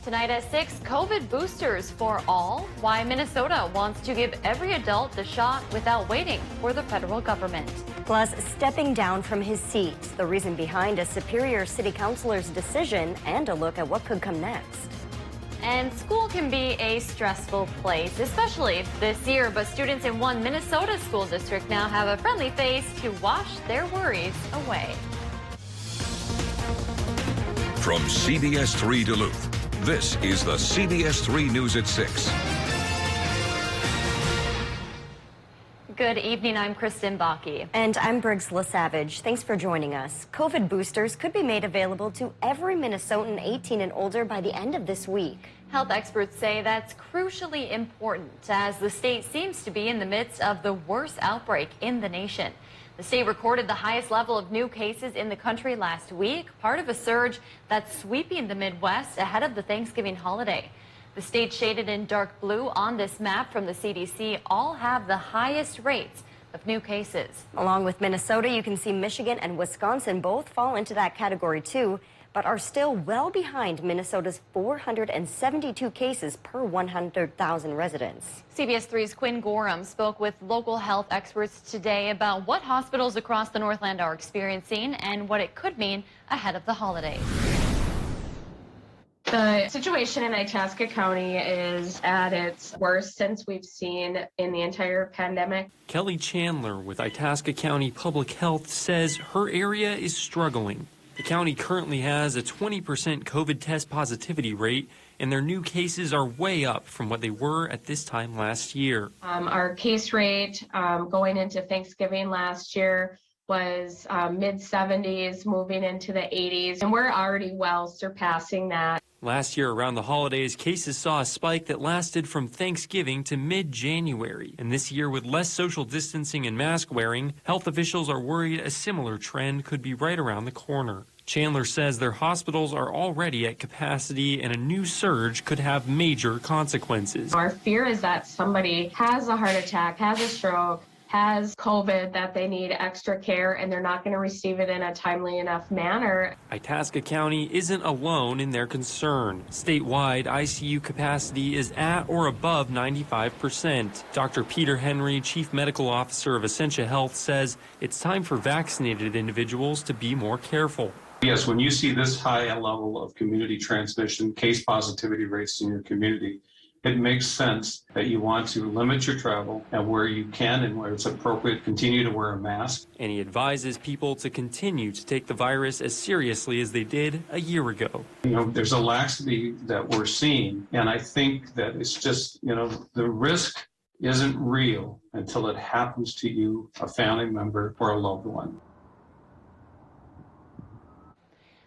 Tonight at 6, COVID boosters for all. Why Minnesota wants to give every adult the shot without waiting for the federal government. Plus, stepping down from his seat, the reason behind a Superior City Councilor's decision, and a look at what could come next. And school can be a stressful place, especially this year, but students in one Minnesota school district now have a friendly face to wash their worries away. From CBS3 Duluth, this is the CBS3 News at 6. Good evening, I'm Kristen Bakke. And I'm Briggs LaSavage. Thanks for joining us. COVID boosters could be made available to every Minnesotan 18 and older by the end of this week. Health experts say that's crucially important as the state seems to be in the midst of the worst outbreak in the nation. The state recorded the highest level of new cases in the country last week, part of a surge that's sweeping the Midwest ahead of the Thanksgiving holiday. The states shaded in dark blue on this map from the CDC all have the highest rates of new cases. Along with Minnesota, you can see Michigan and Wisconsin both fall into that category too, but are still well behind Minnesota's 472 cases per 100,000 residents. CBS3's Quinn Gorham spoke with local health experts today about what hospitals across the Northland are experiencing and what it could mean ahead of the holidays. The situation in Itasca County is at its worst since we've seen in the entire pandemic. Kelly Chandler with Itasca County Public Health says her area is struggling. The county currently has a 20% COVID test positivity rate, and their new cases are way up from what they were at this time last year. Our case rate going into Thanksgiving last year was mid-70s, moving into the 80s, and we're already well surpassing that. Last year around the holidays, cases saw a spike that lasted from Thanksgiving to mid-January. And this year, with less social distancing and mask wearing, health officials are worried a similar trend could be right around the corner. Chandler says their hospitals are already at capacity and a new surge could have major consequences. Our fear is that somebody has a heart attack, has a stroke, has COVID, that they need extra care and they're not going to receive it in a timely enough manner. Itasca County isn't alone in their concern. Statewide, ICU capacity is at or above 95%. Dr. Peter Henry, Chief Medical Officer of Essentia Health, says it's time for vaccinated individuals to be more careful. Yes, when you see this high a level of community transmission, case positivity rates in your community, it makes sense that you want to limit your travel, and where you can and where it's appropriate, continue to wear a mask. And he advises people to continue to take the virus as seriously as they did a year ago. You know, there's a laxity that we're seeing, and I think that it's just, the risk isn't real until it happens to you, a family member, or a loved one.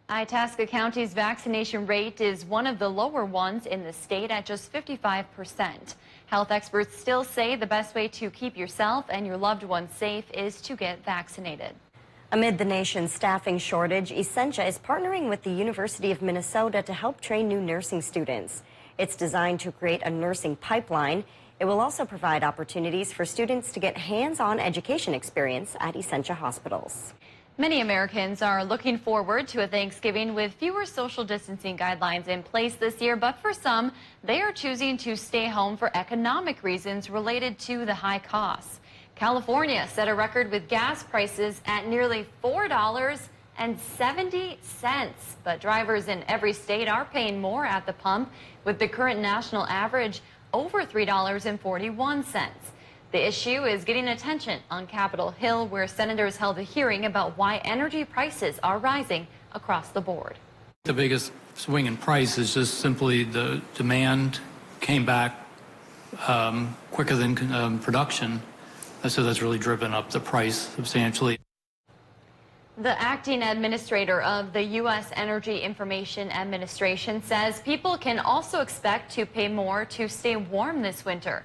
Itasca County's vaccination rate is one of the lower ones in the state at just 55%. Health experts still say the best way to keep yourself and your loved ones safe is to get vaccinated. Amid the nation's staffing shortage, Essentia is partnering with the University of Minnesota to help train new nursing students. It's designed to create a nursing pipeline. It will also provide opportunities for students to get hands-on education experience at Essentia hospitals. Many Americans are looking forward to a Thanksgiving with fewer social distancing guidelines in place this year, but for some, they are choosing to stay home for economic reasons related to the high costs. California set a record with gas prices at nearly $4.70, but drivers in every state are paying more at the pump, with the current national average over $3.41. The issue is getting attention on Capitol Hill, where senators held a hearing about why energy prices are rising across the board. The biggest swing in price is just simply the demand came back quicker than production, so that's really driven up the price substantially. The acting administrator of the U.S. Energy Information Administration says people can also expect to pay more to stay warm this winter.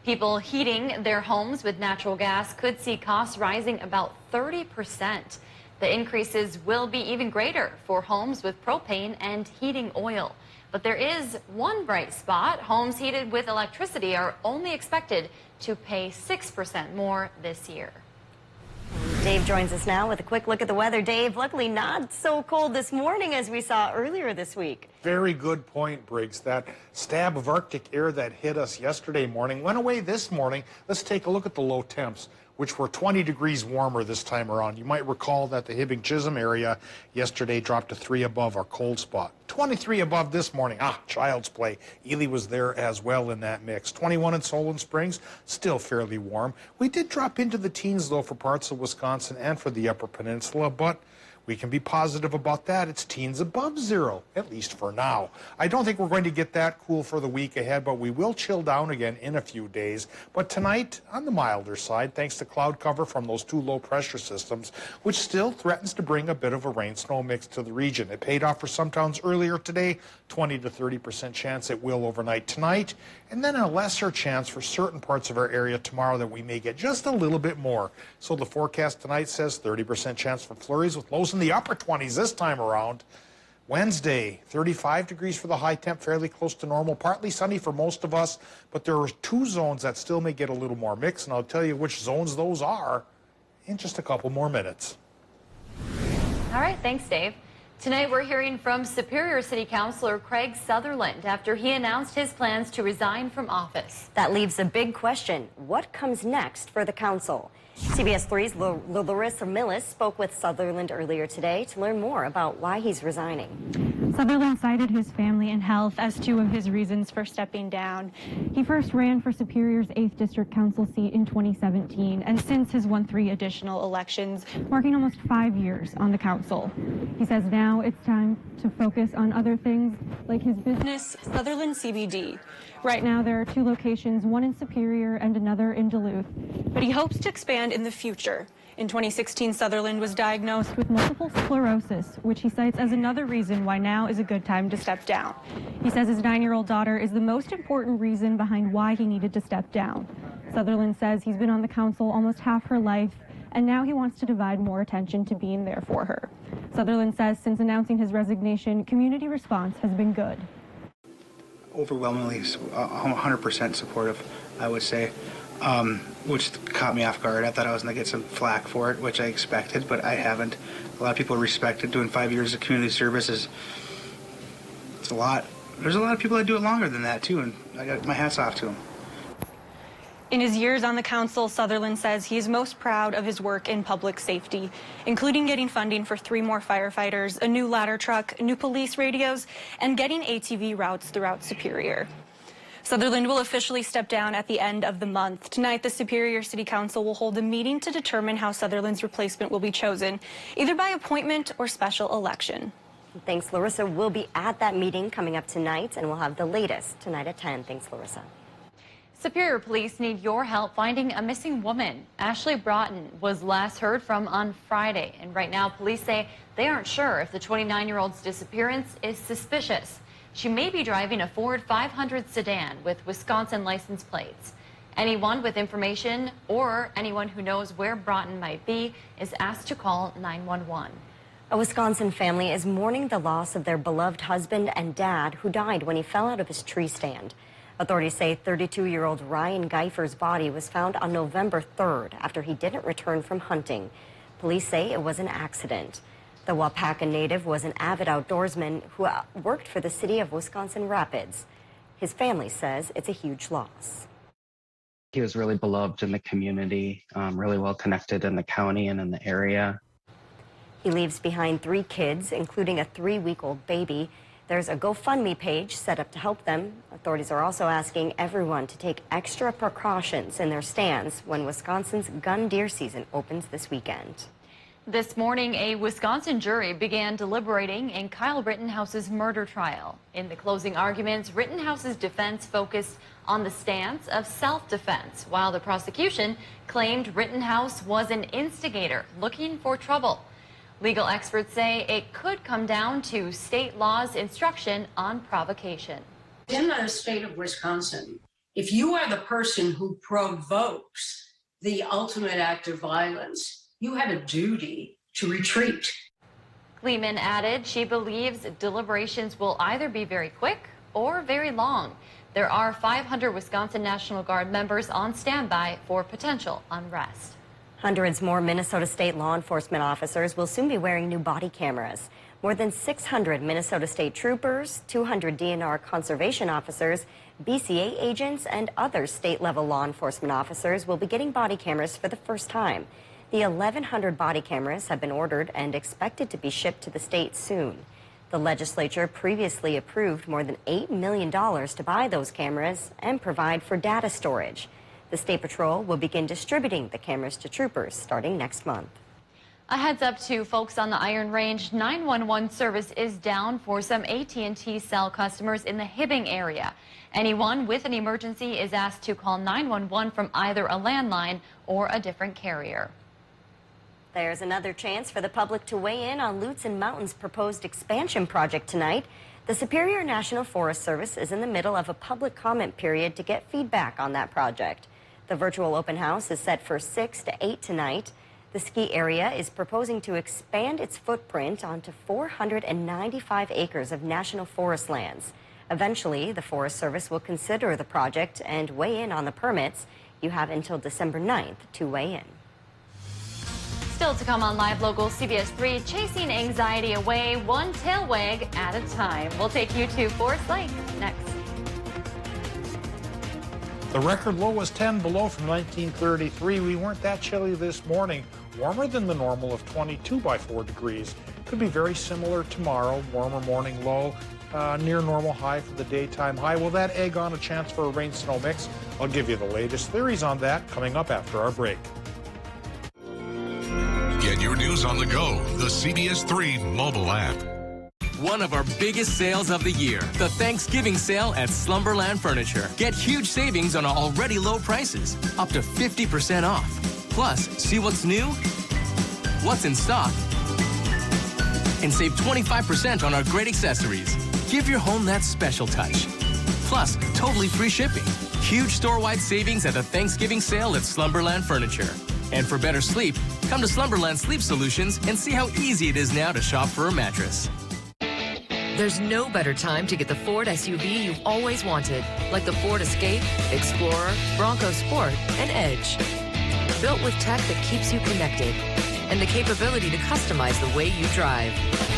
People heating their homes with natural gas could see costs rising about 30%. The increases will be even greater for homes with propane and heating oil. But there is one bright spot. Homes heated with electricity are only expected to pay 6% more this year. Dave joins us now with a quick look at the weather. Dave, luckily not so cold this morning as we saw earlier this week. Very good point, Briggs. That stab of Arctic air that hit us yesterday morning went away this morning. Let's take a look at the low temps, which were 20 degrees warmer this time around. You might recall that the Hibbing-Chisholm area yesterday dropped to 3 above our cold spot. 23 above this morning. Child's play. Ely was there as well in that mix. 21 in Solon Springs, still fairly warm. We did drop into the teens, though, for parts of Wisconsin and for the Upper Peninsula, but we can be positive about that. It's teens above zero, at least for now. I don't think we're going to get that cool for the week ahead, but we will chill down again in a few days. But tonight, on the milder side, thanks to cloud cover from those 2 low-pressure systems, which still threatens to bring a bit of a rain-snow mix to the region. It paid off for some towns earlier today, 20 to 30% chance it will overnight tonight, and then a lesser chance for certain parts of our area tomorrow that we may get just a little bit more. So the forecast tonight says 30% chance for flurries with lows in the upper 20s this time around. Wednesday, 35 degrees for the high temp, fairly close to normal. Partly sunny for most of us, but there are 2 zones that still may get a little more mix, and I'll tell you which zones those are in just a couple more minutes. All right, thanks, Dave. Tonight we're hearing from Superior City Councilor Craig Sutherland after he announced his plans to resign from office. That leaves a big question. What comes next for the council? CBS3's Larissa Millis spoke with Sutherland earlier today to learn more about why he's resigning. Sutherland cited his family and health as 2 of his reasons for stepping down. He first ran for Superior's 8th District Council seat in 2017 and since has won 3 additional elections, marking almost 5 years on the council. He says now it's time to focus on other things like his business, Sutherland CBD. Right now there are 2 locations, one in Superior and another in Duluth, but he hopes to expand in the future. In 2016, Sutherland was diagnosed with multiple sclerosis, which he cites as another reason why now is a good time to step down. He says his 9-year-old daughter is the most important reason behind why he needed to step down. Sutherland says he's been on the council almost half her life, and now he wants to divide more attention to being there for her. Sutherland says since announcing his resignation, community response has been good. Overwhelmingly 100% supportive, I would say, which caught me off guard. I thought I was going to get some flack for it, which I expected, but I haven't. A lot of people respect it. Doing 5 years of community service it's a lot. There's a lot of people that do it longer than that, too, and I got my hats off to them. In his years on the council, Sutherland says he is most proud of his work in public safety, including getting funding for 3 more firefighters, a new ladder truck, new police radios, and getting ATV routes throughout Superior. Sutherland will officially step down at the end of the month. Tonight, the Superior City Council will hold a meeting to determine how Sutherland's replacement will be chosen, either by appointment or special election. Thanks, Larissa. We'll be at that meeting coming up tonight, and we'll have the latest tonight at 10. Thanks, Larissa. Superior Police need your help finding a missing woman. Ashley Broughton was last heard from on Friday, and right now police say they aren't sure if the 29-year-old's disappearance is suspicious. She may be driving a Ford 500 sedan with Wisconsin license plates. Anyone with information or anyone who knows where Broughton might be is asked to call 911. A Wisconsin family is mourning the loss of their beloved husband and dad who died when he fell out of his tree stand. Authorities say 32-year-old Ryan Geifer's body was found on November 3rd after he didn't return from hunting. Police say it was an accident. The Wapaka native was an avid outdoorsman who worked for the city of Wisconsin Rapids. His family says it's a huge loss. He was really beloved in the community, really well connected in the county and in the area. He leaves behind 3 kids, including a 3-week-old baby. There's a GoFundMe page set up to help them. Authorities are also asking everyone to take extra precautions in their stands when Wisconsin's gun deer season opens this weekend. This morning, a Wisconsin jury began deliberating in Kyle Rittenhouse's murder trial. In the closing arguments, Rittenhouse's defense focused on the stance of self-defense, while the prosecution claimed Rittenhouse was an instigator looking for trouble. Legal experts say it could come down to state law's instruction on provocation. In the state of Wisconsin, if you are the person who provokes the ultimate act of violence, you have a duty to retreat. Kleeman added she believes deliberations will either be very quick or very long. There are 500 Wisconsin National Guard members on standby for potential unrest. Hundreds more Minnesota State law enforcement officers will soon be wearing new body cameras. More than 600 Minnesota State troopers, 200 DNR conservation officers, BCA agents, and other state-level law enforcement officers will be getting body cameras for the first time. The 1,100 body cameras have been ordered and expected to be shipped to the state soon. The legislature previously approved more than $8 million to buy those cameras and provide for data storage. The State Patrol will begin distributing the cameras to troopers starting next month. A heads up to folks on the Iron Range, 911 service is down for some AT&T cell customers in the Hibbing area. Anyone with an emergency is asked to call 911 from either a landline or a different carrier. There's another chance for the public to weigh in on Lutsen Mountain's proposed expansion project tonight. The Superior National Forest Service is in the middle of a public comment period to get feedback on that project. The virtual open house is set for 6 to 8 tonight. The ski area is proposing to expand its footprint onto 495 acres of national forest lands. Eventually, the Forest Service will consider the project and weigh in on the permits. You have until December 9th to weigh in. Still to come on Live Local CBS3, chasing anxiety away one tail wag at a time. We'll take you to Forest Lake next. The record low was 10 below from 1933. We weren't that chilly this morning. Warmer than the normal of 22 by 4 degrees. Could be very similar tomorrow. Warmer morning low, near normal high for the daytime high. Will that egg on a chance for a rain-snow mix? I'll give you the latest theories on that coming up after our break. Get your news on the go. The CBS3 mobile app. One of our biggest sales of the year, the Thanksgiving sale at Slumberland Furniture. Get huge savings on already low prices, up to 50% off. Plus, see what's new, what's in stock, and save 25% on our great accessories. Give your home that special touch. Plus, totally free shipping. Huge store-wide savings at the Thanksgiving sale at Slumberland Furniture. And for better sleep, come to Slumberland Sleep Solutions and see how easy it is now to shop for a mattress. There's no better time to get the Ford SUV you've always wanted, like the Ford Escape, Explorer, Bronco Sport, and Edge. Built with tech that keeps you connected and the capability to customize the way you drive.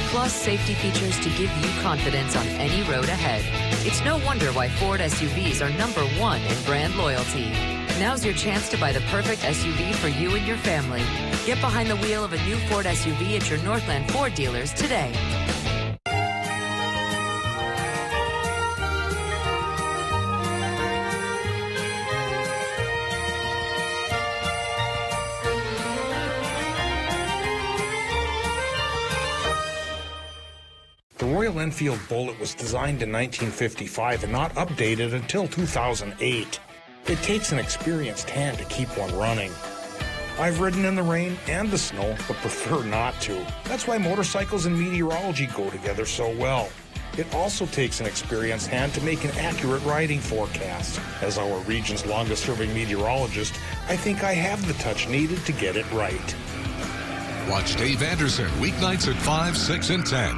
Plus safety features to give you confidence on any road ahead. It's no wonder why Ford SUVs are #1 in brand loyalty. Now's your chance to buy the perfect SUV for you and your family. Get behind the wheel of a new Ford SUV at your Northland Ford dealers today. The Royal Enfield Bullet was designed in 1955 and not updated until 2008. It takes an experienced hand to keep one running. I've ridden in the rain and the snow, but prefer not to. That's why motorcycles and meteorology go together so well. It also takes an experienced hand to make an accurate riding forecast. As our region's longest-serving meteorologist, I think I have the touch needed to get it right. Watch Dave Anderson weeknights at 5, 6, and 10.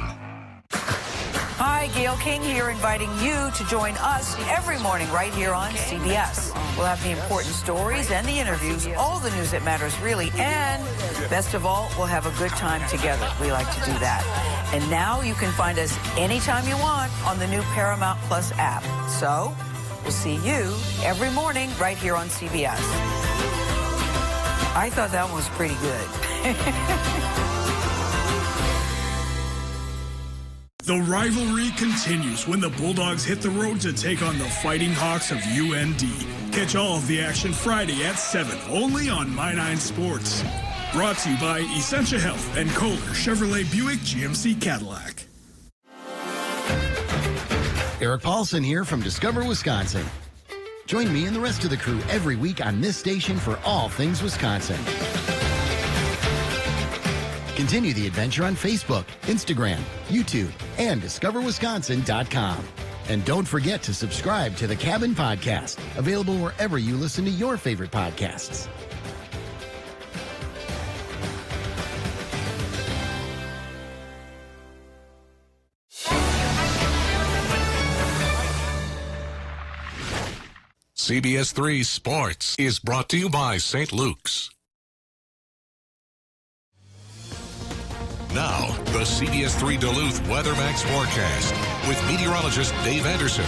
Hi, Gail King here, inviting you to join us every morning right here on CBS. We'll have the important stories and the interviews, all the news that matters really, and best of all, we'll have a good time together. We like to do that. And now you can find us anytime you want on the new Paramount Plus app. So we'll see you every morning right here on CBS. I thought that one was pretty good. The rivalry continues when the Bulldogs hit the road to take on the Fighting Hawks of UND. Catch all of the action Friday at 7, only on My 9 Sports. Brought to you by Essentia Health and Kohler Chevrolet Buick GMC Cadillac. Eric Paulson here from Discover Wisconsin. Join me and the rest of the crew every week on this station for all things Wisconsin. Continue the adventure on Facebook, Instagram, YouTube, and discoverwisconsin.com. And don't forget to subscribe to the Cabin Podcast, available wherever you listen to your favorite podcasts. CBS3 Sports is brought to you by St. Luke's. Now, the CBS3 Duluth WeatherMax forecast with meteorologist Dave Anderson.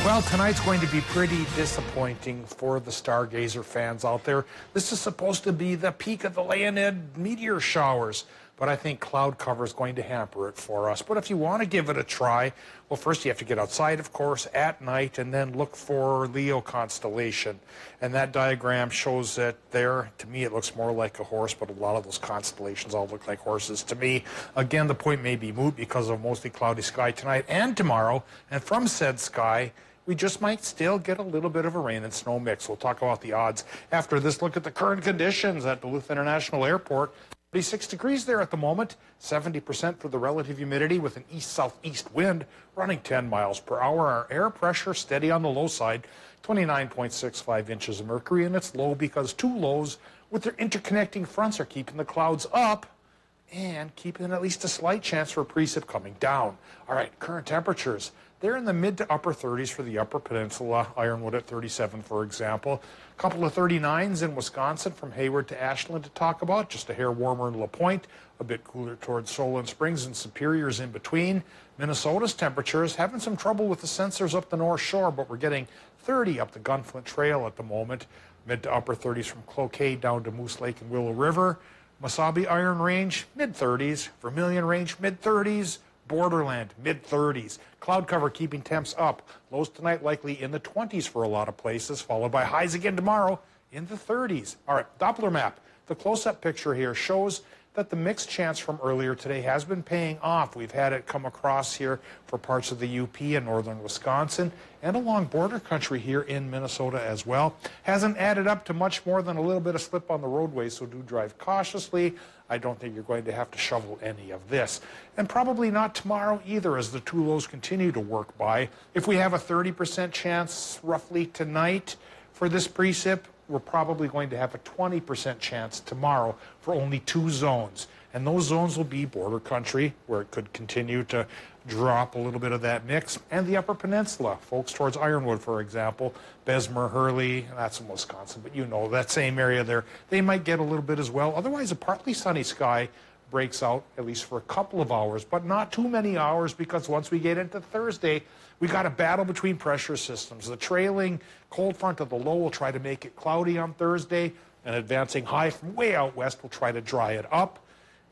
Well, tonight's going to be pretty disappointing for the stargazer fans out there. This is supposed to be the peak of the Leonid meteor showers, but I think cloud cover is going to hamper it for us. But if you want to give it a try, well, first you have to get outside, of course, at night, and then look for Leo constellation. And that diagram shows it there. To me, it looks more like a horse, but a lot of those constellations all look like horses to me. Again, the point may be moot because of mostly cloudy sky tonight and tomorrow, and from said sky, we just might still get a little bit of a rain and snow mix. We'll talk about the odds after this look at the current conditions at Duluth International Airport. 36 degrees there at the moment, 70% for the relative humidity with an east-southeast wind running 10 miles per hour. Our air pressure steady on the low side, 29.65 inches of mercury, and it's low because two lows with their interconnecting fronts are keeping the clouds up and keeping at least a slight chance for precip coming down. All right, current temperatures. They're in the mid to upper 30s for the Upper Peninsula, Ironwood at 37, for example. A couple of 39s in Wisconsin from Hayward to Ashland to talk about, just a hair warmer in La Pointe, a bit cooler towards Solon Springs and Superior's in between. Minnesota's temperatures having some trouble with the sensors up the North Shore, but we're getting 30 up the Gunflint Trail at the moment. Mid to upper 30s from Cloquet down to Moose Lake and Willow River. Mesabi Iron Range, mid-30s. Vermilion Range, mid-30s. Borderland, mid-30s. Cloud cover keeping temps up. Lows tonight likely in the 20s for a lot of places, followed by highs again tomorrow in the 30s. All right, Doppler map. The close-up picture here shows that the mixed chance from earlier today has been paying off. We've had it come across here for parts of the UP and northern Wisconsin and along border country here in Minnesota as well. Hasn't added up to much more than a little bit of slip on the roadway, so do drive cautiously. I don't think you're going to have to shovel any of this. And probably not tomorrow either as the two lows continue to work by. If we have a 30% chance roughly tonight for this precip, we're probably going to have a 20% chance tomorrow for only two zones. And those zones will be border country, where it could continue to drop a little bit of that mix, and the Upper Peninsula. Folks towards Ironwood, for example, Bessemer, Hurley, that's in Wisconsin, but you know, that same area there, they might get a little bit as well. Otherwise, a partly sunny sky breaks out, at least for a couple of hours, but not too many hours, because once we get into Thursday, we got a battle between pressure systems. The trailing cold front of the low will try to make it cloudy on Thursday. An advancing high from way out west will try to dry it up.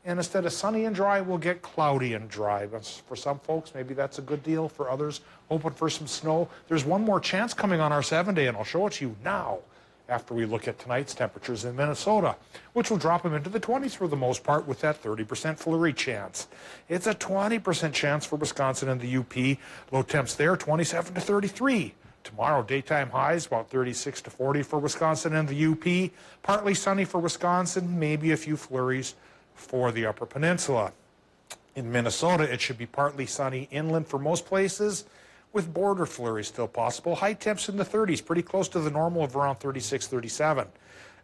And instead of sunny and dry, we'll get cloudy and dry. For some folks, maybe that's a good deal. For others, hoping for some snow. There's one more chance coming on our 7-day, and I'll show it to you now after we look at tonight's temperatures in Minnesota, which will drop them into the 20s for the most part with that 30% flurry chance. It's a 20% chance for Wisconsin and the UP. Low temps there, 27 to 33. Tomorrow, daytime highs about 36 to 40 for Wisconsin and the UP. Partly sunny for Wisconsin, maybe a few flurries for the Upper Peninsula. In Minnesota, it should be partly sunny inland for most places, with border flurries still possible. High temps in the 30s, pretty close to the normal of around 36, 37.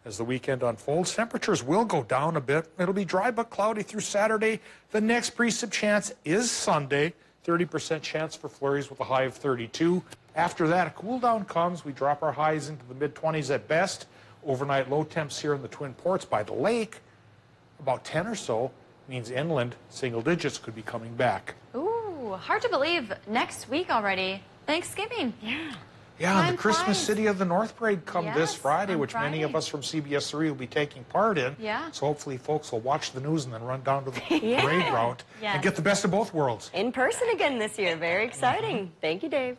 As the weekend unfolds, temperatures will go down a bit. It'll be dry but cloudy through Saturday. The next precip chance is Sunday, 30% chance for flurries with a high of 32. After that, a cool down comes. We drop our highs into the mid-20s at best. Overnight low temps here in the Twin Ports by the lake, about 10 or so, means inland single digits could be coming back. Ooh, hard to believe. Next week already. Thanksgiving. Yeah, the Christmas City of the North Parade come this Friday, on which many of us from CBS3 will be taking part in. Yeah. So hopefully folks will watch the news and then run down to the parade route and get the best of both worlds. In person again this year. Very exciting. Thank you, Dave.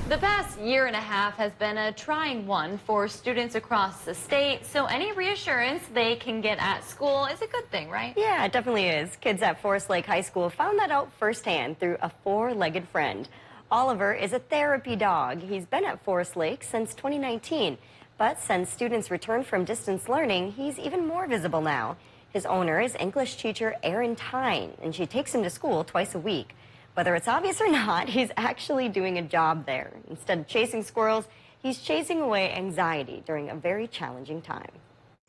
The past year and a half has been a trying one for students across the state, so any reassurance they can get at school is a good thing, right? Yeah, it definitely is. Kids at Forest Lake High School found that out firsthand through a four-legged friend. Oliver is a therapy dog. He's been at Forest Lake since 2019, but since students returned from distance learning, he's even more visible now. His owner is English teacher Erin Tyne, and she takes him to school twice a week. Whether it's obvious or not, he's actually doing a job there. Instead of chasing squirrels, he's chasing away anxiety during a very challenging time.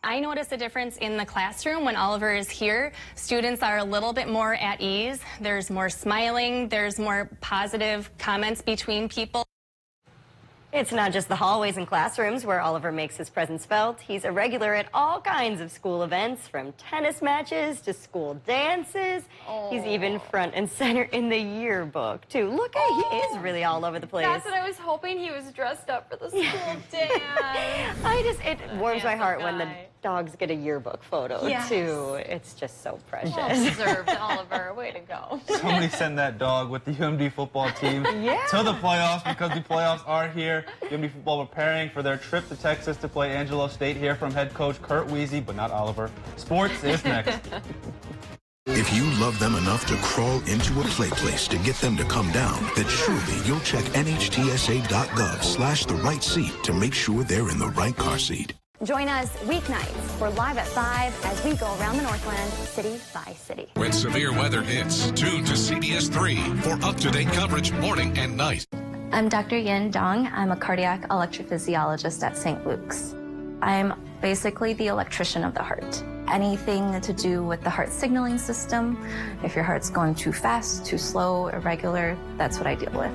I notice a difference in the classroom when Oliver is here. Students are a little bit more at ease. There's more smiling. There's more positive comments between people. It's not just the hallways and classrooms where Oliver makes his presence felt. He's a regular at all kinds of school events, from tennis matches to school dances. He's even front and center in the yearbook, too. Look at he is really all over the place. That's what I was hoping. He was dressed up for the school dance. It warms my heart when the dogs get a yearbook photo, too. It's just so precious. Well deserved, Oliver. Way to go. Somebody send that dog with the UMD football team to the playoffs, because the playoffs are here. UMD football preparing for their trip to Texas to play Angelo State. Here from head coach Kurt Weezy, but not Oliver. Sports is next. If you love them enough to crawl into a play place to get them to come down, then surely you'll check nhtsa.gov/the right seat to make sure they're in the right car seat. Join us weeknights. We're live at 5 as we go around the Northland, city by city. When severe weather hits, tune to CBS3 for up-to-date coverage morning and night. I'm Dr. Yin Dong. I'm a cardiac electrophysiologist at St. Luke's. I'm basically the electrician of the heart. Anything to do with the heart signaling system, if your heart's going too fast, too slow, irregular, that's what I deal with.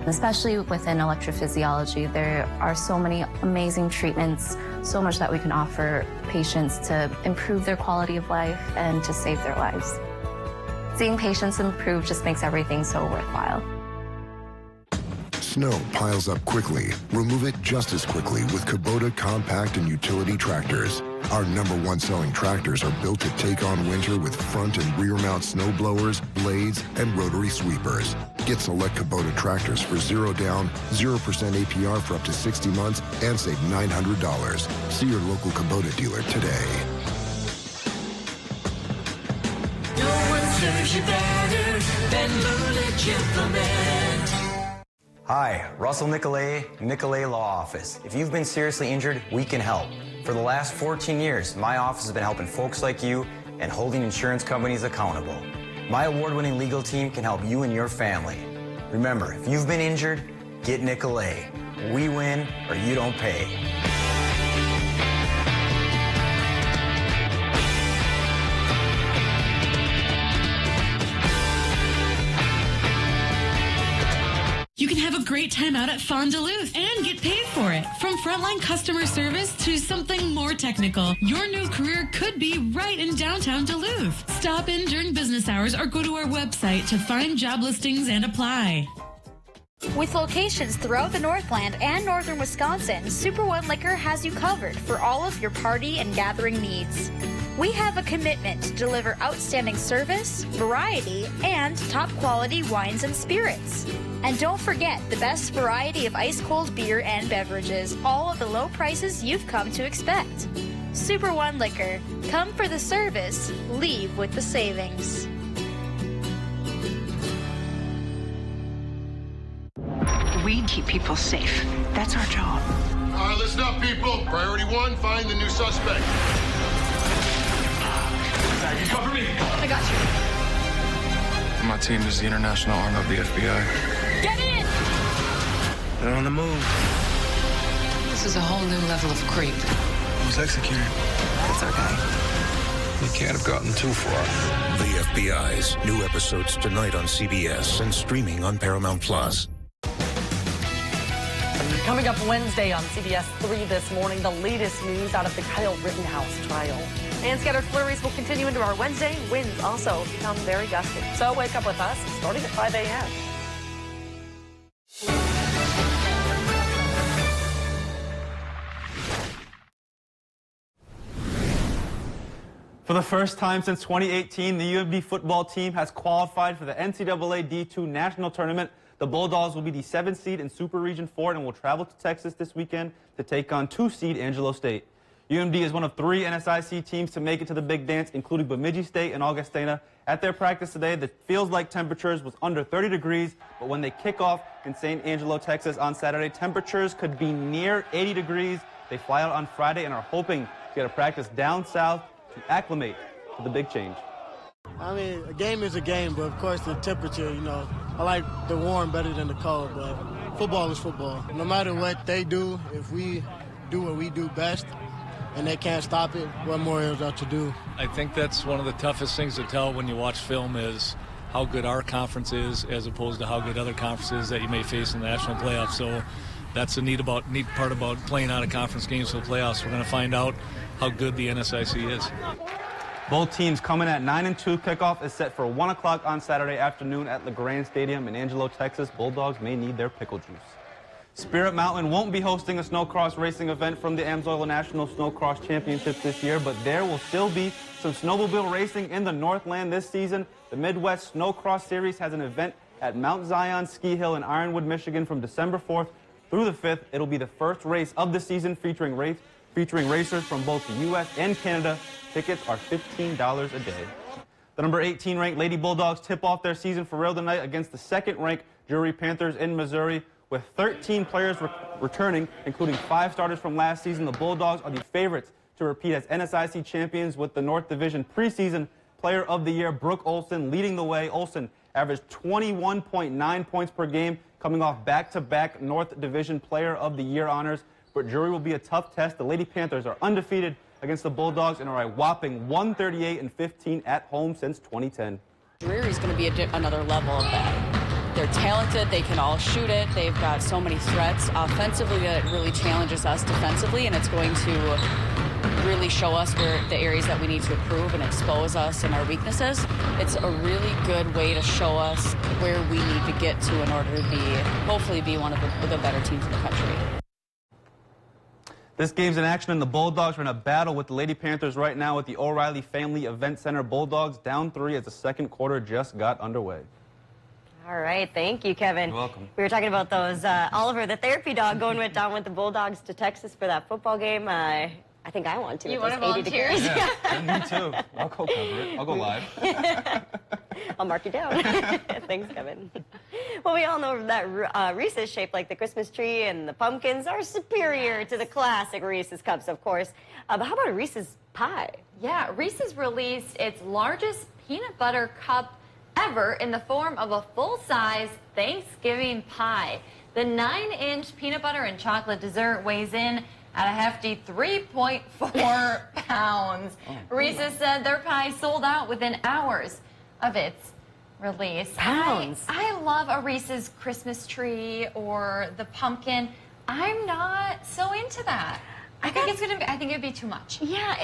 Especially within electrophysiology, there are so many amazing treatments, so much that we can offer patients to improve their quality of life and to save their lives. Seeing patients improve just makes everything so worthwhile. Snow piles up quickly. Remove it just as quickly with Kubota compact and utility tractors. Our #1 selling tractors are built to take on winter with front and rear mount snow blowers, blades, and rotary sweepers. Get select Kubota tractors for 0 down, 0% APR for up to 60 months, and save $900. See your local Kubota dealer today. No one serves you better than Lulich Implement. Hi, Russell Nicolay, Nicolay Law Office. If you've been seriously injured, we can help. For the last 14 years, my office has been helping folks like you and holding insurance companies accountable. My award-winning legal team can help you and your family. Remember, if you've been injured, get Nicolay. We win or you don't pay. You can have a great time out at Fond Duluth and get paid for it. From frontline customer service to something more technical, your new career could be right in downtown Duluth. Stop in during business hours or go to our website to find job listings and apply. With locations throughout the Northland and northern Wisconsin, Super One Liquor has you covered for all of your party and gathering needs. We have a commitment to deliver outstanding service, variety, and top quality wines and spirits. And don't forget the best variety of ice-cold beer and beverages, all at the low prices you've come to expect. Super One Liquor. Come for the service, leave with the savings. We keep people safe. That's our job. All right, listen up, people. Priority 1, find the new suspect. You cover me. I got you. My team is the international arm of the FBI. Get in! They're on the move. This is a whole new level of creep. Who's executed? That's our guy. You can't have gotten too far. The FBI's new episodes tonight on CBS and streaming on Paramount Plus. Coming up Wednesday on CBS3 this morning, the latest news out of the Kyle Rittenhouse trial. And scattered flurries will continue into our Wednesday. Winds also become very gusty. So wake up with us starting at 5 a.m. For the first time since 2018, the UMD football team has qualified for the NCAA D2 National Tournament. The Bulldogs will be the 7th seed in Super Region 4 and will travel to Texas this weekend to take on 2 seed Angelo State. UMD is one of 3 NSIC teams to make it to the big dance, including Bemidji State and Augustana. At their practice today, the feels-like temperatures was under 30 degrees, but when they kick off in St. Angelo, Texas on Saturday, temperatures could be near 80 degrees. They fly out on Friday and are hoping to get a practice down south to acclimate to the big change. I mean, a game is a game, but of course the temperature, I like the warm better than the cold, but football is football. No matter what they do, if we do what we do best and they can't stop it, what more is there to do? I think that's one of the toughest things to tell when you watch film is how good our conference is as opposed to how good other conferences that you may face in the national playoffs. So that's the neat part about playing out of conference games for the playoffs. We're going to find out how good the NSIC is. Both teams coming at 9-2. Kickoff is set for 1 o'clock on Saturday afternoon at LeGrand Stadium in Angelo, Texas. Bulldogs may need their pickle juice. Spirit Mountain won't be hosting a snowcross racing event from the Amsoil National Snowcross Championships this year, but there will still be some snowmobile racing in the Northland this season. The Midwest Snowcross Series has an event at Mount Zion Ski Hill in Ironwood, Michigan from December 4th through the 5th. It'll be the first race of the season featuring racers from both the U.S. and Canada. Tickets are $15 a day. The number 18 ranked Lady Bulldogs tip off their season for real tonight against the second ranked Drury Panthers in Missouri. With 13 players returning, including 5 starters from last season, the Bulldogs are the favorites to repeat as NSIC champions, with the North Division preseason Player of the Year, Brooke Olson, leading the way. Olson averaged 21.9 points per game, coming off back-to-back North Division Player of the Year honors. But Drury will be a tough test. The Lady Panthers are undefeated against the Bulldogs and are a whopping 138-15 at home since 2010. Drury is going to be another level of that. They're talented, they can all shoot it, they've got so many threats offensively that it really challenges us defensively, and it's going to really show us where the areas that we need to improve and expose us and our weaknesses. It's a really good way to show us where we need to get to in order to hopefully be one of the better teams in the country. This game's in action, and the Bulldogs are in a battle with the Lady Panthers right now at the O'Reilly Family Event Center. Bulldogs down 3 as the second quarter just got underway. All right, thank you, Kevin. You're welcome. We were talking about those, Oliver, the therapy dog, going down with the Bulldogs to Texas for that football game. I think I want to. You with want those to 80 volunteer? degrees. Yeah, me too. I'll go cover it. I'll go live. I'll mark you down. Thanks, Kevin. Well, we all know that Reese's, shaped like the Christmas tree, and the pumpkins are superior to the classic Reese's Cups, of course. But how about a Reese's pie? Yeah, Reese's released its largest peanut butter cup ever in the form of a full-size Thanksgiving pie. The 9-inch peanut butter and chocolate dessert weighs in at a hefty 3.4 pounds. Reese's said their pie sold out within hours of its release. Pounds. I love a Reese's Christmas tree or the pumpkin. I'm not so into that. I think it'd be too much. Yeah,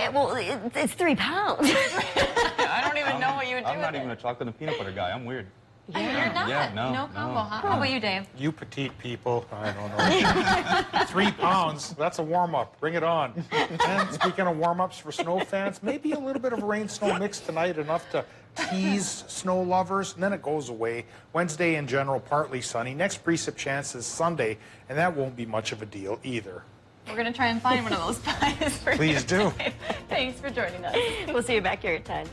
it's 3 pounds. I don't even know what you would do. I'm not even a chocolate and peanut butter guy. I'm weird. You're not. Yeah, no combo, huh? How about you, Dave? You petite people, I don't know. 3 pounds, that's a warm-up. Bring it on. And speaking of warm-ups for snow fans, maybe a little bit of a rain-snow mix tonight, enough to tease snow lovers, and then it goes away. Wednesday in general, partly sunny. Next precip chance is Sunday, and that won't be much of a deal either. We're going to try and find one of those pies for you. Please do. Thanks for joining us. We'll see you back here at 10.